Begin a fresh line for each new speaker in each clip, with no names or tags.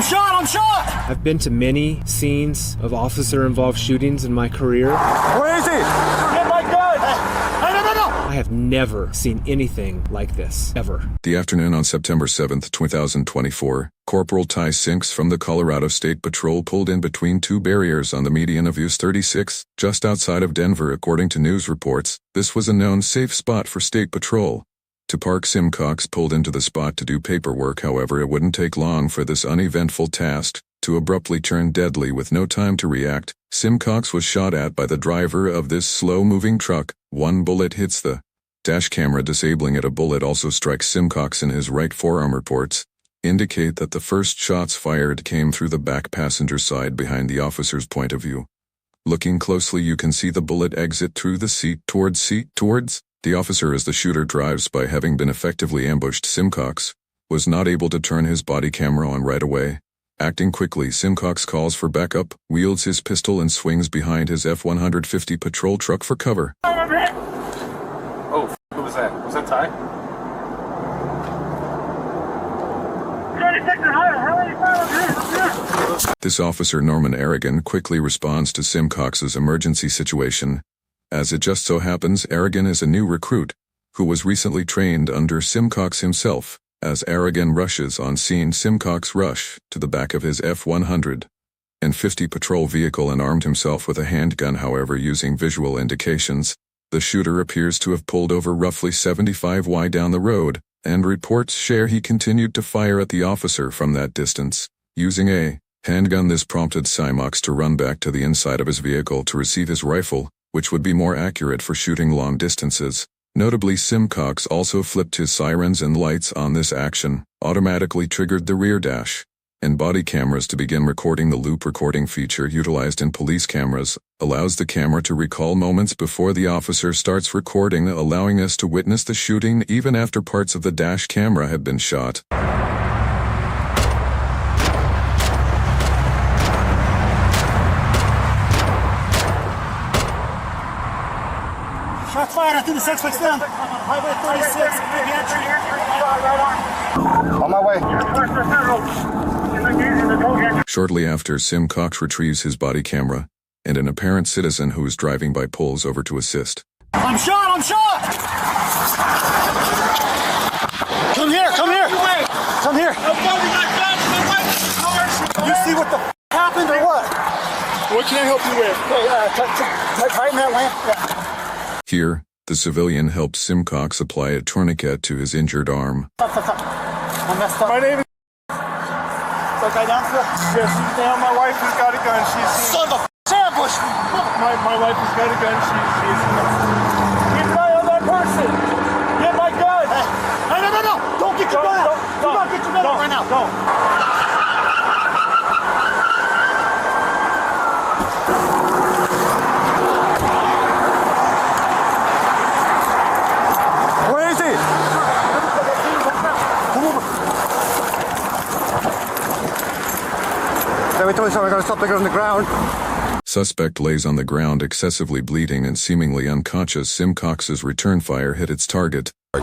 I'm shot!
I've been to many scenes of officer-involved shootings in my career.
Where is he? Get my gun! Hey, no!
I have never seen anything like this, ever.
The afternoon on September 7th, 2024, Corporal Ty Sinks from the Colorado State Patrol pulled in between two barriers on the median of US 36, just outside of Denver. According to news reports, this was a known safe spot for State Patrol. To park, Simcox pulled into the spot to do paperwork. However, it wouldn't take long for this uneventful task to abruptly turn deadly. With no time to react, Simcox was shot at by the driver of this slow-moving truck. One bullet hits the dash camera, disabling it. A bullet also strikes Simcox in his right forearm. Reports indicate that the first shots fired came through the back passenger side behind the officer's point of view. Looking closely, you can see the bullet exit through the seat towards the officer as the shooter drives by. Having been effectively ambushed, Simcox was not able to turn his body camera on right away. Acting quickly, Simcox calls for backup, wields his pistol, and swings behind his F-150 patrol truck for cover.
Oh, who was that? Was that Ty?
This officer, Norman Aragon, quickly responds to Simcox's emergency situation. As it just so happens, Aragon is a new recruit who was recently trained under Simcox himself. As Aragon rushes on scene, Simcox rushed to the back of his F-150 patrol vehicle and armed himself with a handgun. However, using visual indications, the shooter appears to have pulled over roughly 75 down the road, and reports share he continued to fire at the officer from that distance. Using a handgun, this prompted Simcox to run back to the inside of his vehicle to receive his rifle, which would be more accurate for shooting long distances. Notably, Simcox also flipped his sirens and lights on. This action automatically triggered the rear dash and body cameras to begin recording. The loop recording feature utilized in police cameras allows the camera to recall moments before the officer starts recording, allowing us to witness the shooting even after parts of the dash camera have been shot.
Shots fired. I think the suspect's down. Highway 36, big entry.
On my way.
Shortly after, Simcox retrieves his body camera, and an apparent citizen who is driving by pulls over to assist.
I'm shot! Come here! You see what the happened or what? What can I help you with? Tighten that lamp.
Here, the civilian helped Simcox apply a tourniquet to his injured arm.
Stop. I messed up.
My name is...
That guy down there?
Yes, now my wife has got a gun.
Son of a ambush!
My wife has got a gun. She's...
Keep an eye on that person! Get my gun! Hey, no! Don't get your gun out! Do not get your gun out right now!
Don't.
Every time I gotta stop, they go on the ground.
Suspect lays on the ground, excessively bleeding and seemingly unconscious. Simcox's return fire hit its target.
Hey,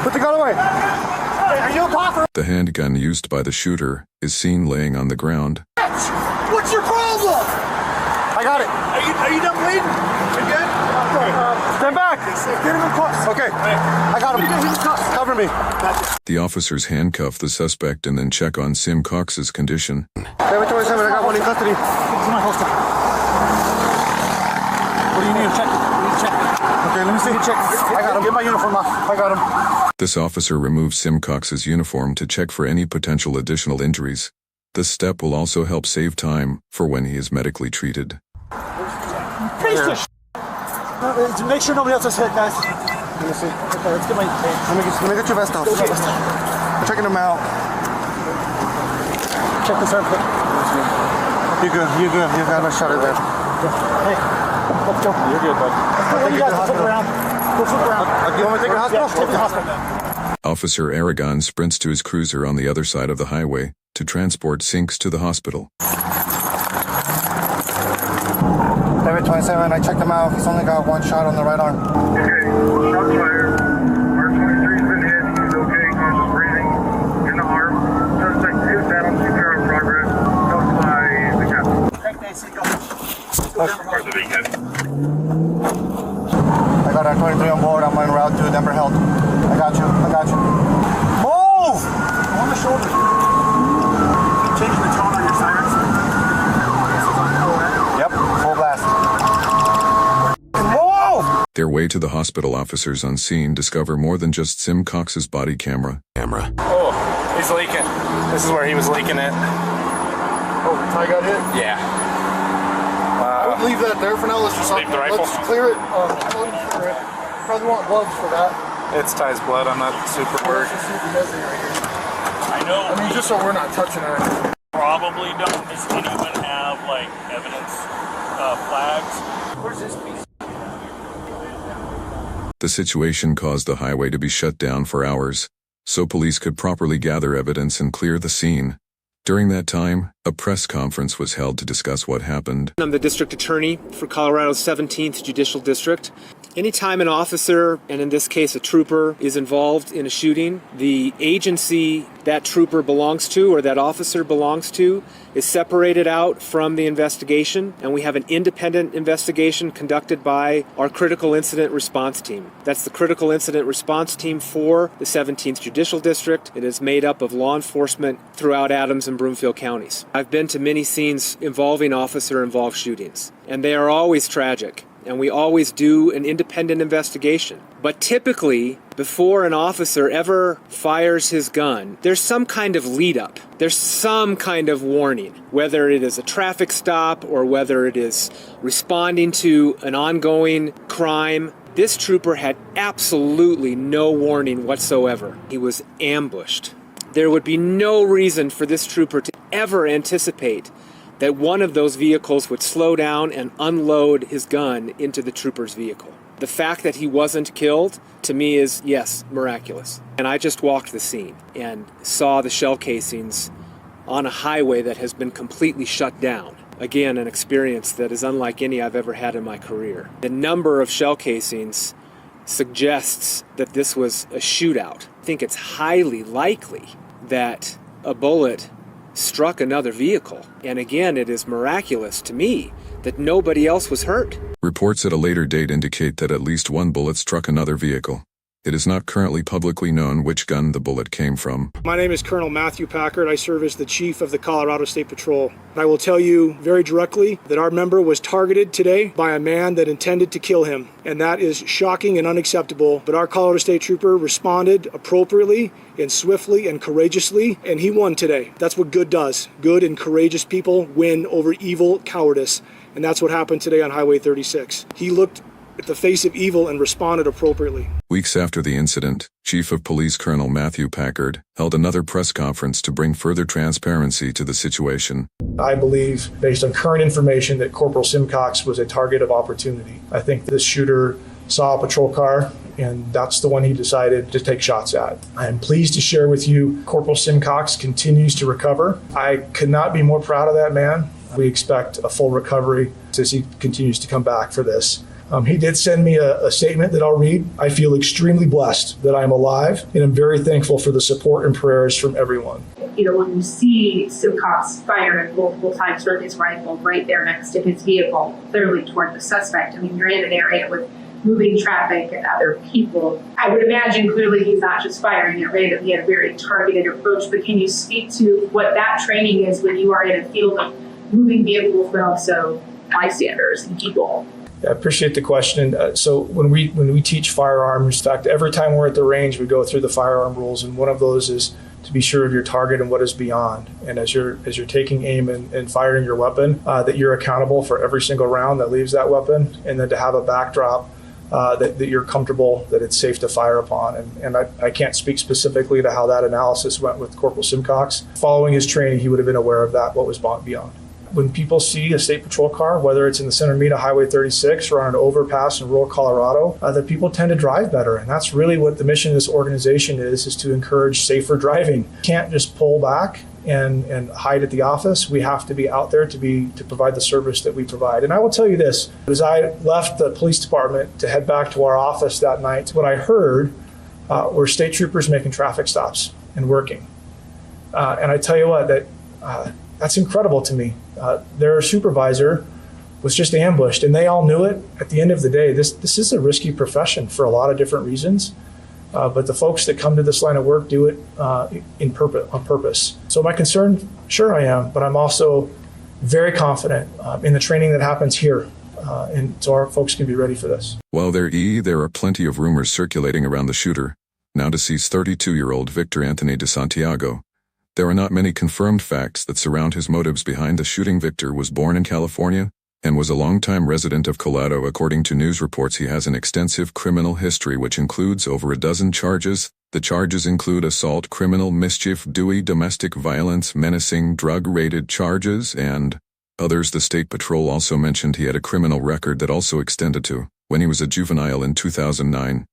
put the gun away. Hey, are you a copper?
The handgun used by the shooter is seen laying on the ground.
What's your problem? I got it.
Are you done bleeding? You good?
Stand back. Get him in cuffs. Okay. I got him. Cover me.
The officers handcuff the suspect and then check on Simcox's condition.
David 27, I got one in custody. Give me my holster. What do you need? Check it. Okay, let me see. Check. I got him. Get my uniform off. I got him.
This officer removes Simcox's uniform to check for any potential additional injuries. This step will also help save time for when he is medically treated.
Piece of shit. Make sure nobody else is hit, guys. Let me see. Okay, let's get my... Let me get your vest off. Okay. I'm checking them out. Check this armpit. You're good. You got a shot at that. Hey, let's go. You're good, bud. You guys flip around. Go flip around. You want me to take you to the hospital? Take you to the hospital.
Officer Aragon sprints to his cruiser on the other side of the highway to transport Sinks to the hospital.
David 27, I checked him out. He's only got one shot on the right arm.
Okay, shot fired. R23's been hit. He's okay, conscious breathing in the arm.
to the hospital, officers on scene discover more than just Sim Cox's body camera.
Oh, he's leaking. This is where he was leaking it.
Oh, Ty got hit?
Yeah.
I would leave that there for now. Let's just
Leave the rifle?
Let's clear it. Probably want gloves for that.
It's Ty's blood. I'm not super worried.
Let's just see if he does it right here.
I know.
I mean, just so we're not touching it.
Probably don't. Does anyone have like evidence flags? Where's this piece?
The situation caused the highway to be shut down for hours, so police could properly gather evidence and clear the scene. During that time, a press conference was held to discuss what happened.
I'm the district attorney for Colorado's 17th Judicial District. Anytime an officer, and in this case a trooper, is involved in a shooting, the agency that trooper belongs to or that officer belongs to is separated out from the investigation, and we have an independent investigation conducted by our critical incident response team. That's the critical incident response team for the 17th Judicial District. It is made up of law enforcement throughout Adams and Broomfield counties. I've been to many scenes involving officer-involved shootings, and they are always tragic. And we always do an independent investigation. But typically, before an officer ever fires his gun, there's some kind of lead up. There's some kind of warning, whether it is a traffic stop or whether it is responding to an ongoing crime. This trooper had absolutely no warning whatsoever. He was ambushed. There would be no reason for this trooper to ever anticipate that one of those vehicles would slow down and unload his gun into the trooper's vehicle. The fact that he wasn't killed, to me, is, yes, miraculous. And I just walked the scene and saw the shell casings on a highway that has been completely shut down. Again, an experience that is unlike any I've ever had in my career. The number of shell casings suggests that this was a shootout. I think it's highly likely that a bullet struck another vehicle. And again, it is miraculous to me that nobody else was hurt.
Reports at a later date indicate that at least one bullet struck another vehicle. It is not currently publicly known which gun the bullet came from.
My name is Colonel Matthew Packard. I serve as the Chief of the Colorado State Patrol. I will tell you very directly that our member was targeted today by a man that intended to kill him, and that is shocking and unacceptable. But our Colorado State Trooper responded appropriately and swiftly and courageously, and he won today. That's what good does. Good and courageous people win over evil cowardice, and that's what happened today on Highway 36. He looked at the face of evil and responded appropriately.
Weeks after the incident, Chief of Police Colonel Matthew Packard held another press conference to bring further transparency to the situation.
I believe, based on current information, that Corporal Simcox was a target of opportunity. I think this shooter saw a patrol car, and that's the one he decided to take shots at. I am pleased to share with you Corporal Simcox continues to recover. I could not be more proud of that man. We expect a full recovery as he continues to come back for this. He did send me a statement that I'll read. I feel extremely blessed that I'm alive, and I'm very thankful for the support and prayers from everyone.
You know, when you see Simcox fire multiple times from his rifle right there next to his vehicle, clearly toward the suspect, I mean, you're in an area with moving traffic and other people. I would imagine clearly he's not just firing at random. He had a very targeted approach, but can you speak to what that training is when you are in a field of moving vehicles, but also bystanders and people?
I appreciate the question. So when we teach firearms, in fact, every time we're at the range, we go through the firearm rules, and one of those is to be sure of your target and what is beyond. And as you're taking aim and firing your weapon, that you're accountable for every single round that leaves that weapon, and then to have a backdrop that you're comfortable that it's safe to fire upon. And I can't speak specifically to how that analysis went with Corporal Simcox. Following his training, he would have been aware of that, what was beyond. When people see a state patrol car, whether it's in the center meet of Highway 36 or on an overpass in rural Colorado, that people tend to drive better. And that's really what the mission of this organization is to encourage safer driving. You can't just pull back and hide at the office. We have to be out there to provide the service that we provide. And I will tell you this, as I left the police department to head back to our office that night, what I heard were state troopers making traffic stops and working. And I tell you what, that's incredible to me. Their supervisor was just ambushed, and they all knew it. At the end of the day, this is a risky profession for a lot of different reasons. But the folks that come to this line of work do it on purpose. So my concern, sure I am, but I'm also very confident in the training that happens here and so our folks can be ready for this.
While there are plenty of rumors circulating around the shooter, now deceased 32-year-old Victor Anthony de Santiago, there are not many confirmed facts that surround his motives behind the shooting. Victor was born in California and was a longtime resident of Colorado. According to news reports, he has an extensive criminal history which includes over a dozen charges. The charges include assault, criminal mischief, Dewey, domestic violence, menacing, drug-related charges, and others. The State Patrol also mentioned he had a criminal record that also extended to when he was a juvenile in 2009.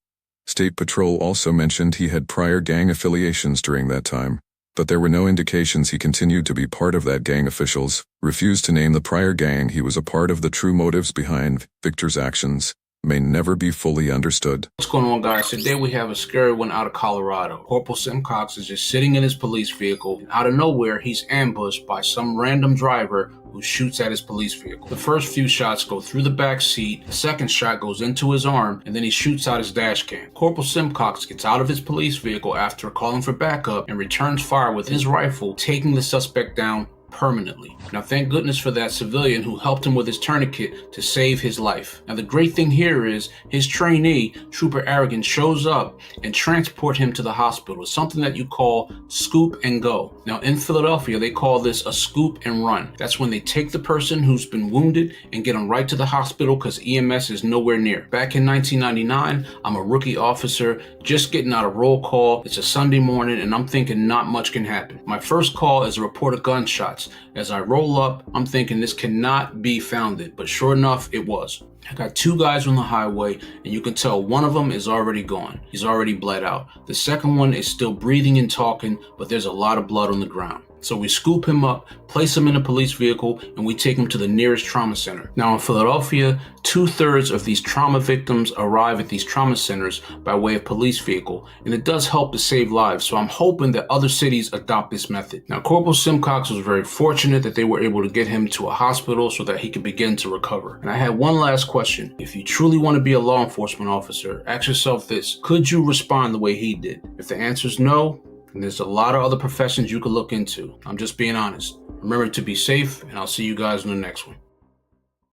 State Patrol also mentioned he had prior gang affiliations during that time, but there were no indications he continued to be part of that gang. Officials refused to name the prior gang he was a part of. The true motives behind Victor's actions may never be fully understood.
What's going on, guys? Today we have a scary one out of Colorado. Corporal Simcox is just sitting in his police vehicle, and out of nowhere he's ambushed by some random driver who shoots at his police vehicle. The first few shots go through the back seat, the second shot goes into his arm, and then he shoots out his dash cam. Corporal Simcox gets out of his police vehicle after calling for backup and returns fire with his rifle, taking the suspect down permanently. Now, thank goodness for that civilian who helped him with his tourniquet to save his life. Now, the great thing here is his trainee, Trooper Aragon, shows up and transport him to the hospital. It's something that you call scoop and go. Now, in Philadelphia, they call this a scoop and run. That's when they take the person who's been wounded and get them right to the hospital because EMS is nowhere near. Back in 1999, I'm a rookie officer just getting out of roll call. It's a Sunday morning and I'm thinking not much can happen. My first call is a report of gunshots. As I roll up, I'm thinking this cannot be founded, but sure enough, it was. I got two guys on the highway, and you can tell one of them is already gone. He's already bled out. The second one is still breathing and talking, but there's a lot of blood on the ground. So we scoop him up, place him in a police vehicle, and we take him to the nearest trauma center. Now in Philadelphia, 2/3 of these trauma victims arrive at these trauma centers by way of police vehicle, and it does help to save lives. So I'm hoping that other cities adopt this method. Now Corporal Simcox was very fortunate that they were able to get him to a hospital so that he could begin to recover. And I had one last question. If you truly want to be a law enforcement officer, ask yourself this: could you respond the way he did? If the answer is no, and there's a lot of other professions you could look into. I'm just being honest. Remember to be safe, and I'll see you guys in the next one.